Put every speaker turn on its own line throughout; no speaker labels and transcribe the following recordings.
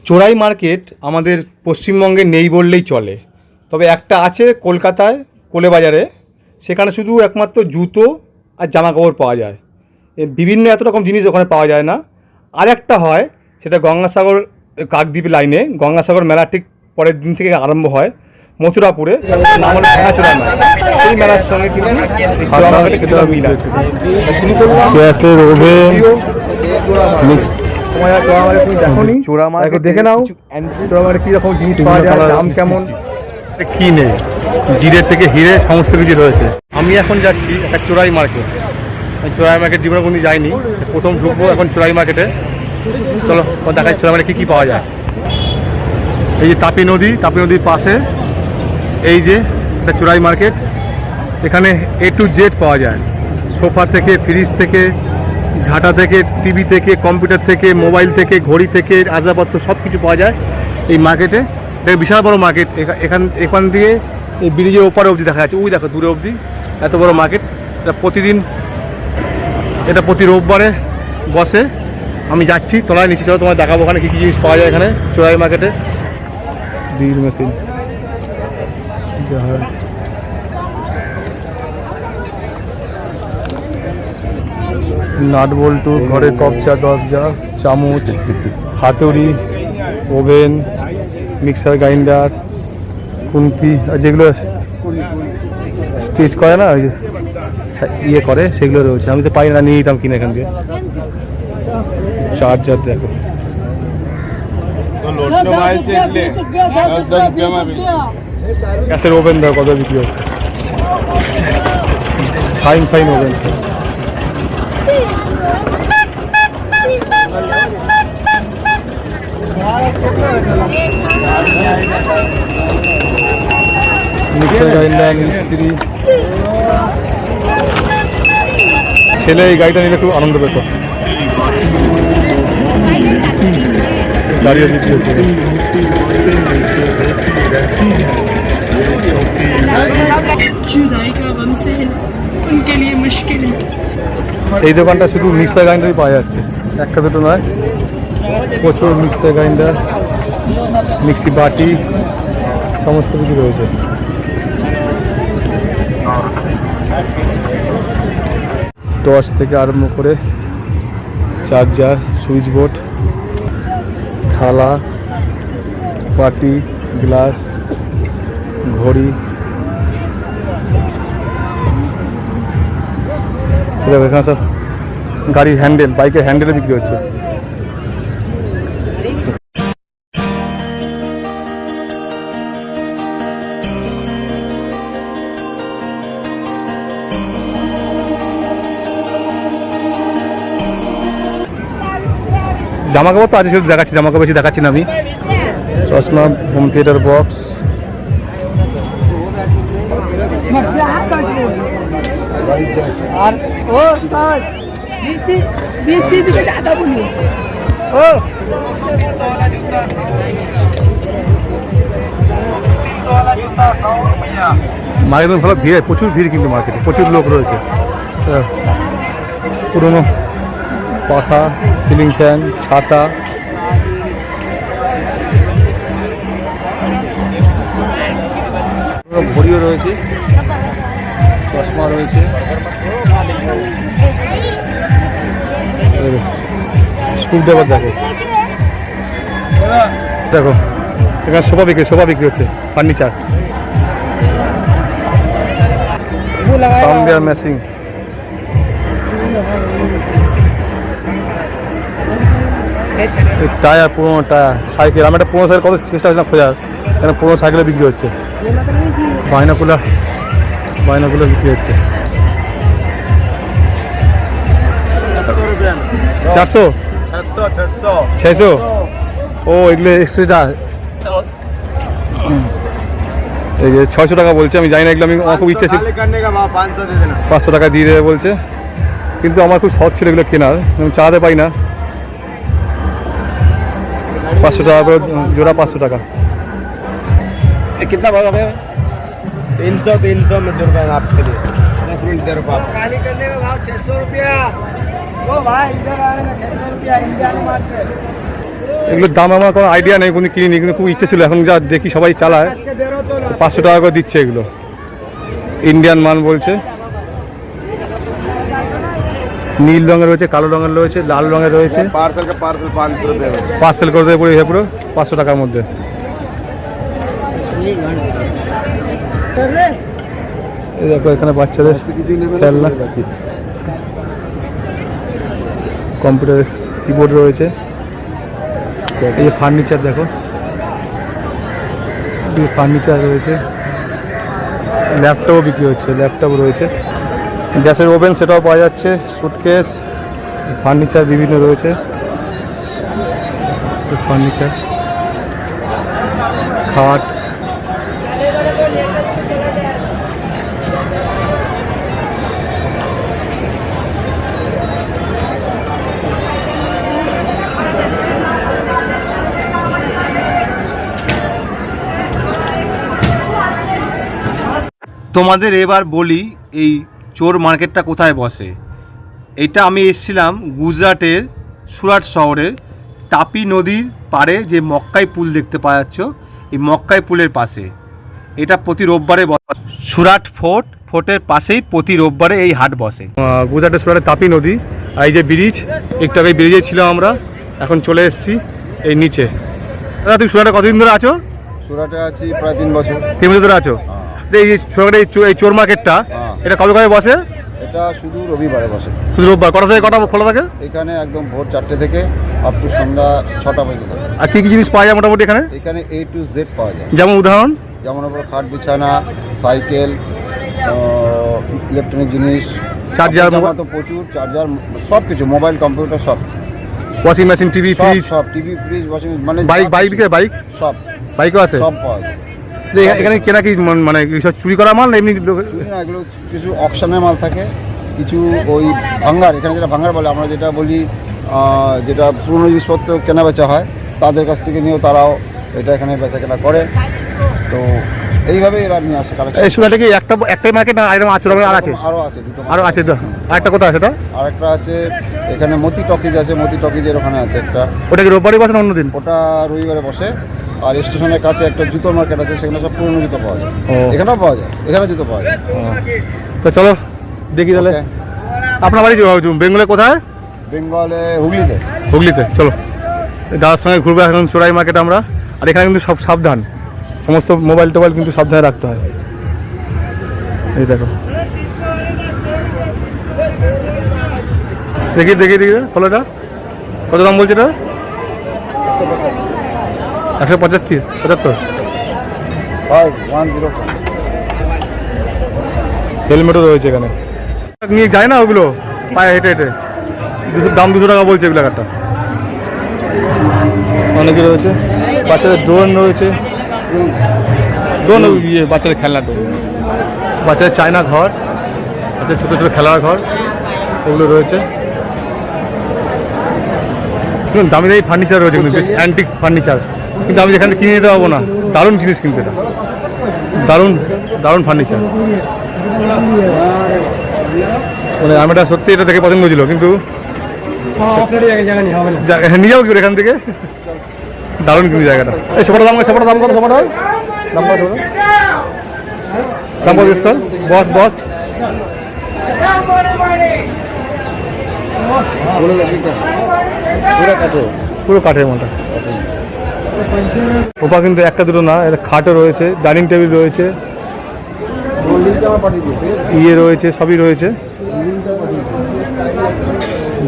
চোরাই মার্কেট আমাদের পশ্চিমবঙ্গে নেই বললেই চলে, তবে একটা আছে কলকাতায় কোলেবাজারে। সেখানে শুধু একমাত্র জুতো আর জামা কাপড় পাওয়া যায়, বিভিন্ন এত রকম জিনিস ওখানে পাওয়া যায় না। আর একটা হয়, সেটা গঙ্গাসাগর কাকদ্বীপ লাইনে, গঙ্গাসাগর মেলা ঠিক পরের দিন থেকে আরম্ভ হয় মথুরাপুরে, নাম হলো ভাঙাচোরা মেলা। এই মেলার সঙ্গে কিন্তু চোরা মার্কেটে কিছুটা মিল আছে। শুরু করবো চোরা মার্কেট, দেখে নাও চোরা মার্কেট কীরকম জিনিস পাওয়া যায়, দাম কেমন, কি নেই, জিরের থেকে হিরে সমস্ত কিছু রয়েছে। আমি এখন যাচ্ছি একটা চোরাই মার্কেট। চোরাই মার্কেট জীবনে কোনোদিন যাইনি, প্রথম ঢুকবো এখন চোরাই মার্কেটে। চলো দেখাই চোরাই মার্কেটে কী কী পাওয়া যায়। এই যে তাপি নদীর পাশে এই যে একটা চোরাই মার্কেট। এখানে A to Z পাওয়া যায়, সোফা থেকে, ফ্রিজ থেকে, ঝাঁটা থেকে, টিভি থেকে, কম্পিউটার থেকে, মোবাইল থেকে, ঘড়ি থেকে, আসবাবপত্র সব কিছু পাওয়া যায় এই মার্কেটে। এটা বিশাল বড় মার্কেট। এখান দিয়ে এই ব্রিজের ওপারে অবধি দেখা যাচ্ছে, ওই দেখো দূরে অবধি এত বড় মার্কেট। এটা প্রতি রোববারে বসে। আমি যাচ্ছি, তোলায় নিচ্ছি, চলো তোমার দেখাবো ওখানে কী কী জিনিস পাওয়া যায় এখানে চোরাই মার্কেটে। ড্রিল মেশিন, জাহাজ, নাট বল্টু, ঘরের কবজা, দরজা, চামচ, হাতুড়ি, ওভেন, মিক্সার গ্রাইন্ডার, খুন্তি, আর যেগুলো স্টিচ করে না, ওই যে ইয়ে করে, সেগুলো রয়েছে। আমি তো পাই না, নিয়ে নিতাম কিনে এখান থেকে। চার্জার দেখো, গ্যাসের ওভেন দেখো কত বিক্রি হচ্ছে, ফাইন ওভেন। মিক্সার গ্রাইন্ডার, মিস্ত্রি। ছেলে এই গাড়িটা নিলে খুব আনন্দ পেত। দাঁড়িয়ে বিক্রি হচ্ছে। এই দোকানটা শুধু মিক্সার গ্রাইন্ডারই পাওয়া যাচ্ছে, একটা দুটো নয়, প্রচুর মিক্সার গ্রাইন্ডার, মিক্সি বাটি, সমস্ত কিছু রয়েছে। টর্চ থেকে আরম্ভ করে চার্জার, সুইচ বোর্ড, থালা, বাটি, গ্লাস, ঘড়ি। এখানে সব গাড়ির হ্যান্ডেল, বাইকের হ্যান্ডেলে বিক্রি হচ্ছে। জামা কাপড় তো আজকে শুধু দেখাচ্ছি, জামা কাপড় বেশি দেখাচ্ছি না আমি। চশমা, হোম থিয়েটার বক্স, মার্কেট ভালো ভিড়, প্রচুর ভিড়, কিন্তু মার্কেটে প্রচুর লোক রয়েছে। পুরোনো পাখা, সিলিং ফ্যান, ছাতা, ঘড়িও রয়েছে, চশমা রয়েছে, স্ক্রুড্রাইভার দেখো, এখানে সোফা বিক্রি হচ্ছে, ফার্নিচার, সাউন্ড দেওয়ার মেশিন, টায়ার, পুরোনো টায়ার, সাইকেল। আমি একটা পুরোনো সাইকেল কত চেষ্টা করছিলাম খোঁজার, এখানে পুরোনো সাইকেলে বিক্রি হচ্ছে। বাইনাকুলার বিক্রি হচ্ছে 400 600। ও এগুলো এক্সট্রা, এই যে 600 টাকা বলছে। আমি জানি না এগুলো, আমি আমার খুব ইচ্ছা ছিল 500 টাকা দিয়ে দেবে বলছে, কিন্তু আমার খুব শখ ছিল এগুলো কেনার, আমি চালাতে পাই না। 500 টাকা করে জোড়া, 500 টাকা। कितना भाव है? 300 में दे रुपये आपके लिए, 10 मिनट दे रुपये। काली करने का भाव 600 रुपया। ओ भाई इधर आने का 600 रुपया, इंडियन मार्केट। এগুলোর দাম আমার কোনো আইডিয়া নেই, কোনো কিনিনি, কিন্তু খুব ইচ্ছে ছিল। এখন যা দেখি সবাই চালায়, 500 টাকা করে দিচ্ছে। এগুলো ইন্ডিয়ান মাল বলছে। নীল রঙের রয়েছে, কালো রঙের রয়েছে, লাল রঙের রয়েছে। পার্সেল করে দেবে পুরো, পুরো 500 টাকার মধ্যে। এই দেখো এখানে বাচ্চাদের খেলনা, কম্পিউটার কিবোর্ড রয়েছে। এই যে ফার্নিচার দেখো, ফার্নিচার রয়েছে। ল্যাপটপও বিক্রি হচ্ছে, ল্যাপটপ রয়েছে। গ্যাসের ওভেন সেটাও পাওয়া যাচ্ছে। সুটকেস, ফার্নিচার বিভিন্ন রয়েছে। ফার্নিচার, খাট, তোমাদের এবার বলি এই চোর মার্কেটটা কোথায় বসে। এটা আমি এসেছিলাম গুজরাটের সুরাট শহরের তাপি নদীর পাড়ে, যে মক্কাই পুল দেখতে পাওয়া যাচ্ছে, এই মক্কাই পুলের পাশে। এটা প্রতি রোববারে সুরাট ফোর্টের পাশেই প্রতি রোববারে এই হাট বসে। গুজরাটের সুরাটের তাপি নদী, আর এই যে ব্রিজ, একটু আগে ব্রিজে ছিলাম আমরা, এখন চলে এসেছি এই নিচে। দাদা তুমি সুরাটে কতদিন ধরে আছো?
সুরাটে আছি প্রায় 3 বছর।
3 বছর ধরে আছো? এই এই চোর মার্কেটটা এটা কবে কবে বসে?
এটা শুধু রবিবারে বসে।
শুধু রোববার? কটা থেকে কটা খোলা থাকে?
এখানে একদম ভোর 4টে থেকে আপ টু সন্ধ্যা 6টা পর্যন্ত।
আর কি কি জিনিস পাওয়া যায় মোটামুটি এখানে?
এখানে A to Z পাওয়া যায়।
যেমন উদাহরণ?
যেমন আপনার খাট বিছানা, সাইকেল, ইলেকট্রনিক জিনিস,
চার্জার,
তো প্রচুর চার্জার, সব কিছু, মোবাইল, কম্পিউটার, সব।
ওয়াশিং মেশিন, টিভি, ফ্রিজ,
সব টিভি, ফ্রিজ, ওয়াশিং, মানে
বাইক বাইক
সব
বাইকও আছে,
সব পাওয়া যায়।
এখানে কেনা কি মানে সব চুরি করা মাল না এমনি?
এগুলো কিছু অকশনের মাল থাকে, কিছু ওই ভাঙ্গার, এখানে যেটা ভাঙ্গার বলে, আমরা যেটা বলি যেটা পুরনো জিনিসপত্র কেনা বেচা হয়, তাদের কাছ থেকে নিয়েও তারাও এটা এখানে বেচা কেনা করে। তো এইভাবে এরা নিয়ে আসে।
এই সুরাটে কি একটাই মার্কেট না আরও আছে?
আরও আছে, দুটো
আরও আছে। তো আরেকটা কোথায় আছে?
আরেকটা আছে এখানে মতি টকিজ আছে, মতি টকিজের ওখানে আছে একটা।
ওটা কি রোববারে বসে না অন্যদিন?
ওটা রবিবারে বসে। আর স্টেশনের কাছে একটা জুতোর মার্কেট আছে, সেখানে সব পুরনো জুতো পাওয়া যায়। এখানেও পাওয়া যায়, এখানে জুতো পাওয়া যায়।
তো চলো দেখি তাহলে। আপনার বাড়ি বেঙ্গলে কোথায়?
বেঙ্গলে হুগলিতে।
হুগলিতে? চলো দাদার সঙ্গে ঘুরবো এখন চোরাই মার্কেট আমরা। আর এখানে কিন্তু সব সাবধান, সমস্ত মোবাইল টোবাইল কিন্তু সাবধানে রাখতে হয়। এই দেখো, দেখি দেখি দেখি ফলোটা কত দাম বলছে? এটা 175 হেলমেটও রয়েছে এখানে। নিয়ে যায় না ওগুলো পায়ে হেঁটে হেঁটে, দাম 200 টাকা বলছে এগুলো একটা। অনেকে রয়েছে, বাচ্চাদের ড্রোন রয়েছে, ড্রোন ইয়ে বাচ্চাদের খেলনা ড্রোন, বাচ্চাদের চায়না ঘর, বাচ্চাদের ছোটো ছোটো খেলার ঘর, ওগুলো রয়েছে। দামি দামি ফার্নিচার রয়েছে কিন্তু, অ্যান্টিক ফার্নিচার, কিন্তু আমি যেখানে কিনে নিতে পারবো না। দারুণ জিনিস কিন্তু, এটা দারুণ দারুণ ফার্নিচার। মানে আমি এটা সত্যি এটা দেখে পছন্দ ছিল, কিন্তু নিয়ে যাবো কি এখান থেকে? দারুণ কিন্তু জায়গাটা। এই সোফাটার দাম, সোফাটার দাম কত? সোফাটার দাম কত? দাম কত? বস বস পুরো কাঠের মতো। সোফা কিন্তু একটা দুটো না, এটা খাটও রয়েছে, ডাইনিং টেবিল রয়েছে, ইয়ে রয়েছে, সবই রয়েছে।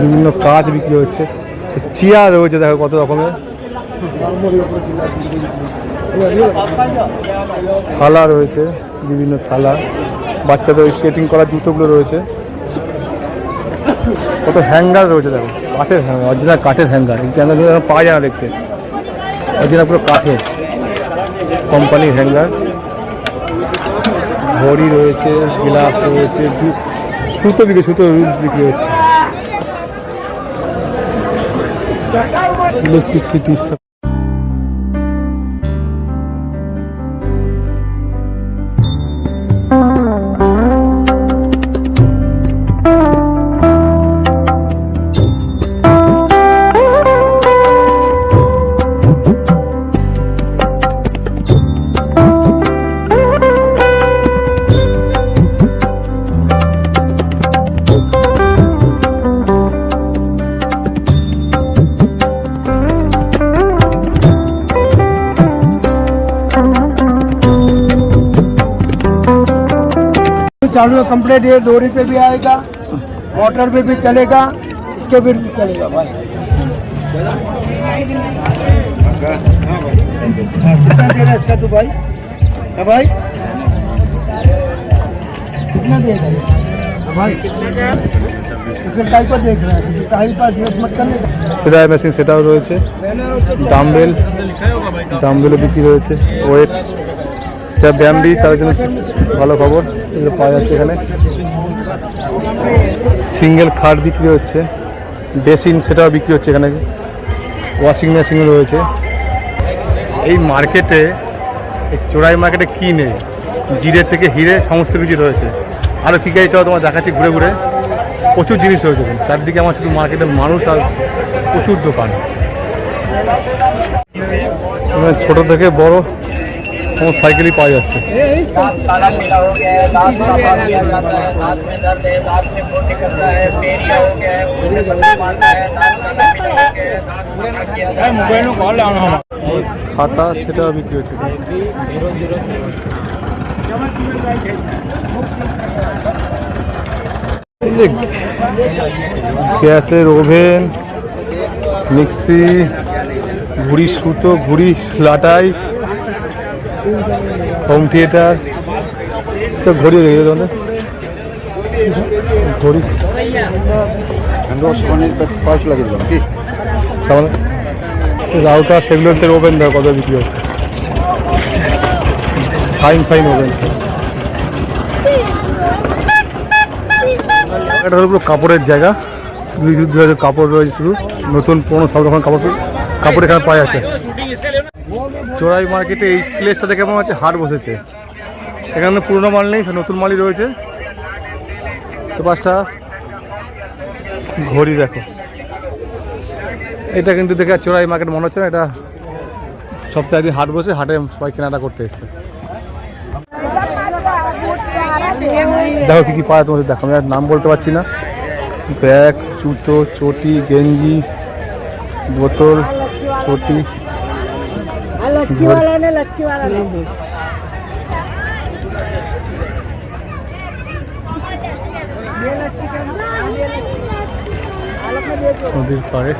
বিভিন্ন কাজ বিক্রি হচ্ছে, চেয়ার রয়েছে, দেখো কত রকমের। থালা রয়েছে, বিভিন্ন থালা, বাচ্চাদের ওই সেটিং করার জুতোগুলো রয়েছে। কত হ্যাঙ্গার রয়েছে, দেখো কাঠের হ্যাঙ্গার, অরিজিনাল কাঠের হ্যাঙ্গার। এই হ্যাঙ্গারগুলো পাওয়া যায় না দেখতে, অরিজিনাল পুরো কাঠের কোম্পানির হ্যাঙ্গার। ঘড়ি রয়েছে, গ্লাস রয়েছে, সুতো বিক্রি হচ্ছে। ইলেকট্রিসিটি
चालू है कंप्लीट, ये डोरी पे भी आएगा, मोटर पे भी चलेगा, इसके भी चलेगा भाई। कितना दे रहा है इसका तू भाई? हाँ भाई कितना देगा भाई? फिर टाइप पर देख रहा है, टाइप पर देख मत करने।
সেলাই মেশিন সেটাও রয়েছে, ডাম্বেলও বিক্রি রয়েছে, ওয়েট যা ব্যায়ামবি তার জন্য ভালো খবর, এগুলো পাওয়া যাচ্ছে এখানে। সিঙ্গেল খাট বিক্রি হচ্ছে, বেসিন সেটাও বিক্রি হচ্ছে এখানে, ওয়াশিং মেশিনও রয়েছে। এই মার্কেটে, এই চোরাই মার্কেটে কী নেই, জিরে থেকে হিরে সমস্ত কিছু রয়েছে। আরও কী কী চলো তোমার দেখাচ্ছি ঘুরে ঘুরে, প্রচুর জিনিস রয়েছে চারদিকে। আমার শুধু মার্কেটে মানুষ আর প্রচুর দোকান, ছোট থেকে বড় সমস্ত সাইকেলই পাওয়া যাচ্ছে। খাতা সেটাও বিক্রি হচ্ছে। গ্যাসের ওভেন, মিক্সি, ঘুড়ির সুতো, ঘুড়ি লাটাই, হোম থিয়েটার, সব ঘড়ি রয়েছে তোমাদের ঘড়ি। রাউটার সেগুলো ওভেন দেওয়া কত বিক্রি হচ্ছে, ফাইন ফাইন ওভেন। এটা হলো পুরো কাপড়ের জায়গা, কাপড় রয়েছে শুধু, নতুন পুরোনো সব রকম কাপড় এখানে পাওয়া যাচ্ছে। চোরাই মার্কেটে এই প্লেসটা দেখে মনে হচ্ছে হাট বসেছে। এখানে পুরোনো মাল নেই, নতুন মালই রয়েছে। তো পাঁচটা ঘড়ি দেখো, এটা কিন্তু দেখে চোরাই মার্কেট মনে হচ্ছে না, এটা সপ্তাহে দিন হাট বসে, হাটে সবাই কেনাটা করতে এসছে। দেখো কী কী পায় তোমাদের দেখো, আমি আর নাম বলতে পারছি না। ব্যাগ, জুতো, চটি, গেঞ্জি, বোতল, চটি, নদীর পাড়ে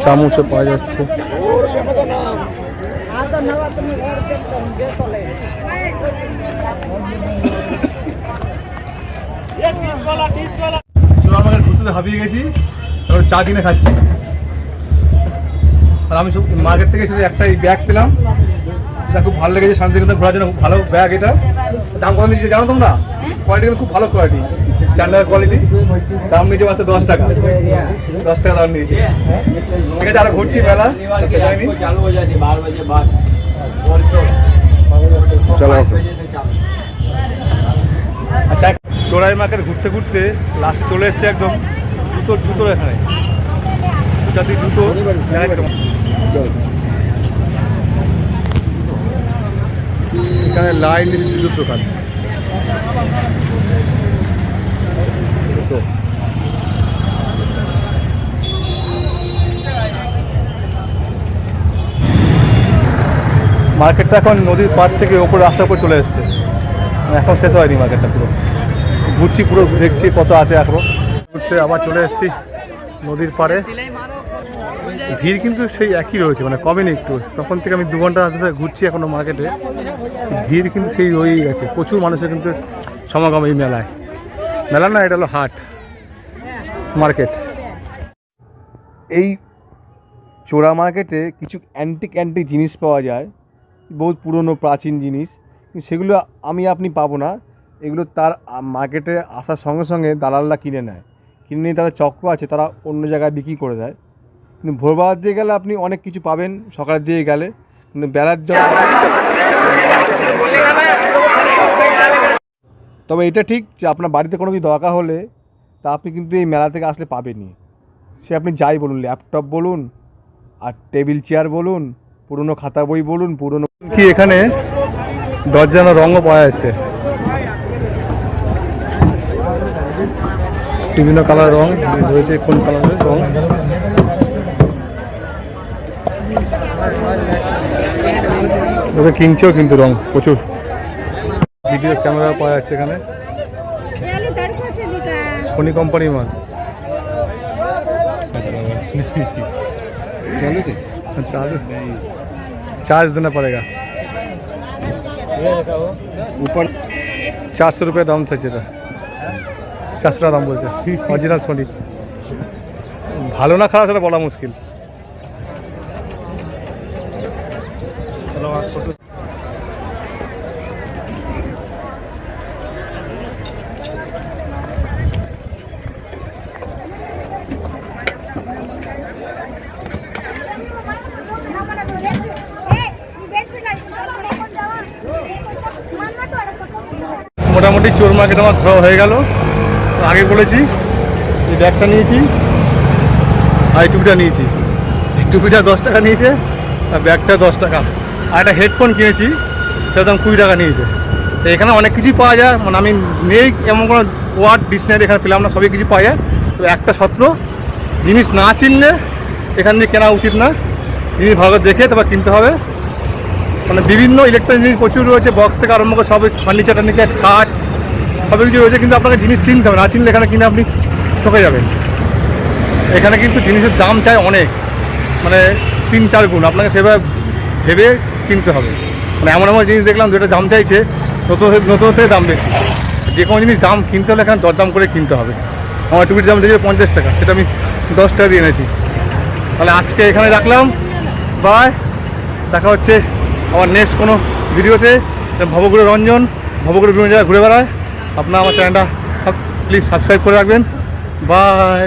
চামচও পাওয়া যাচ্ছে। আমাকে ঘুরতে হাবিয়ে গেছি, চা কিনে খাচ্ছি। আর আমি সব মার্কেট থেকে শুধু একটাই ব্যাগ পেলাম, এটা খুব ভালো লেগেছে, শান্তিনিকেতন ঘোরার জন্য খুব ভালো ব্যাগ। এটা দাম কত নিচ্ছে জানো তোমরা? কোয়ালিটি কিন্তু খুব ভালো কোয়ালিটি, স্ট্যান্ডার্ড কোয়ালিটি। দাম নিয়েছে মাত্র 10 টাকা, 10 টাকা দাম নিয়েছে। ঠিক আছে, আরো ঘুরছি মেলা, চলো। আচ্ছা, চোরাই মার্কেট ঘুরতে ঘুরতে লাস্ট চলে এসছে একদম জুতোর এখানে, জুতো এখানে লাইন জুতোর দোকান। মার্কেটটা এখন নদীর পাড় থেকে ওপর রাস্তার উপর চলে এসছে, এখন শেষ হয়নি মার্কেটটা। পুরো ঘুরছি, পুরো দেখছি কত আছে এখনো। ঘুরতে আবার চলে এসেছি নদীর পাড়ে। ভিড় কিন্তু সেই একই রয়েছে, মানে কমেনি একটু। তখন থেকে আমি 2 ঘন্টা ধরে ঘুরছি এখনো মার্কেটে, ভিড় কিন্তু সেই রয়েই গেছে। প্রচুর মানুষের কিন্তু সমাগম এই মেলায়। মেলা না, এটা হলো হাট মার্কেট। এই চোরা মার্কেটে কিছু অ্যান্টিক জিনিস পাওয়া যায়, বহুত পুরনো প্রাচীন জিনিস, সেগুলো আপনি পাবো না। এগুলো তার মার্কেটে আসার সঙ্গে সঙ্গে দালালরা কিনে নেয়, কিনে নিয়ে তাদের চক্র আছে, তারা অন্য জায়গায় বিক্রি করে দেয়। কিন্তু ভোরবেলার দিয়ে গেলে আপনি অনেক কিছু পাবেন, সকালের দিয়ে গেলে কিন্তু বেলার তবে এটা ঠিক যে আপনার বাড়িতে কোনো কিছু দরকার হলে তা আপনি কিন্তু এই মেলা থেকে আসলে পাবেনই। সে আপনি যাই বলুন, ল্যাপটপ বলুন আর টেবিল চেয়ার বলুন পুরনো খাতা বই বলুন, পুরনো কি এখানে দরজানো রঙও পাওয়া যাচ্ছে, বিভিন্ন কালার রং রয়েছে, কোন কালারের রং। ওকে কিনছেও কিন্তু রং প্রচুর, ভিডিও ক্যামেরা পাওয়া যাচ্ছে এখানে, সোনি কোম্পানির মাল। चार्ज देना पड़ेगा, ऊपर 400 रुपये दाम था, 400 টাকা দাম বলছে অরিজিনাল সোনি। ভালো না খারাপ সেটা বলা মুশকিল। মোটামুটি চোর মার্কেট আমার ঘোরা হয়ে গেল। আগে বলেছি এই ব্যাগটা নিয়েছি আর এই টুপিটা নিয়েছি, এই টুপিটা 10 টাকা নিয়েছে আর ব্যাগটা 10 টাকা, আর একটা হেডফোন কিনেছি সেটা দাম 20 টাকা নিয়েছে। তো এখানে অনেক কিছুই পাওয়া যায়, মানে আমি নেই এমন কোনো ওয়ার্ড ডিকশনারি এখানে পেলাম না, সবই কিছু পাওয়া যায়। তো একটা সত্য, জিনিস না চিনলে এখান থেকে কেনা উচিত না, জিনিস ভালো দেখে তারপর কিনতে হবে। মানে বিভিন্ন ইলেকট্রনিক জিনিস প্রচুর রয়েছে, বক্স থেকে আরম্ভ করে সব ফার্নিচার টার্নিচার খাট সব কিছু রয়েছে, কিন্তু আপনাকে জিনিস চিনতে হবে, না চিনলে এখানে কিনে আপনি ঠকে যাবেন। এখানে কিন্তু জিনিসের দাম চাই অনেক, মানে 3-4 গুণ, আপনাকে সেভাবে ভেবে কিনতে হবে। মানে এমন এমন জিনিস দেখলাম যেটা দাম চাইছে নতুন নতুন থেকে দাম বেশি। যে কোনো জিনিস দাম কিনতে হলে এখানে দরদাম করে কিনতে হবে। আমার টুপির দাম দিয়েছে 50 টাকা, সেটা আমি 10 টাকা দিয়ে এনেছি। তাহলে আজকে এখানে রাখলাম, বাই, দেখা হচ্ছে আমার নেক্সট কোনো ভিডিওতে। ভবঘুরে রঞ্জন, ভবঘুরে বিভিন্ন জায়গায় ঘুরে বেড়ায়। আপনারা আমার চ্যানেলটা প্লিজ সাবস্ক্রাইব করে রাখবেন। বাই।